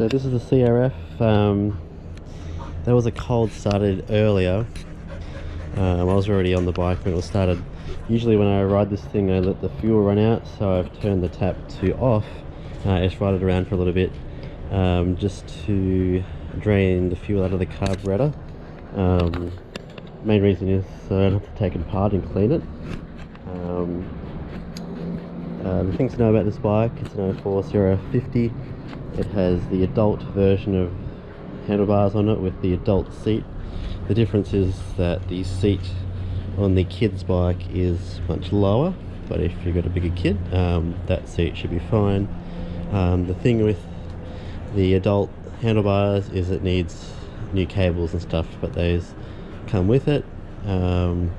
So this is the CRF. There was a cold started earlier. I was already on the bike when it was started. Usually when I ride this thing I let the fuel run out, so I've turned the tap to off. Just ride it around for a little bit, just to drain the fuel out of the carburetor. Main reason is so I don't have to take it apart and clean it. The things to know about this bike, it's an 04 50. It has the adult version of handlebars on it with the adult seat. The difference is that the seat on the kids bike is much lower, but if you've got a bigger kid, that seat should be fine. The thing with the adult handlebars is it needs new cables and stuff, but those come with it. It's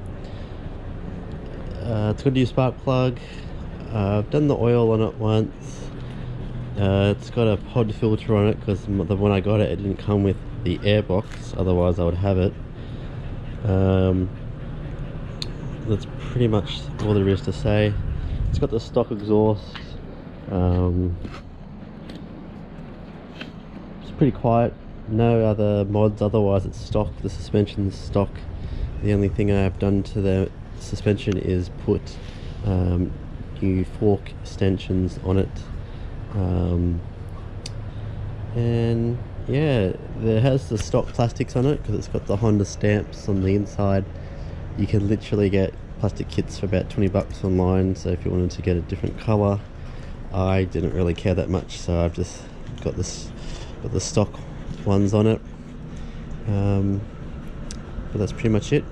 got a new spark plug. I've done the oil on it once. It's got a pod filter on it because when I got it, it didn't come with the air box, otherwise I would have it. That's pretty much all there is to say. It's got the stock exhaust. It's pretty quiet, no other mods, otherwise it's stock. The suspension's stock. The only thing I've done to the suspension is put new fork extensions on it. And yeah, there has the stock plastics on it because it's got the Honda stamps on the inside. You can literally get plastic kits for about 20 bucks online, so if you wanted to get a different color, I didn't really care that much, so I've just got the stock ones on it. But that's pretty much it.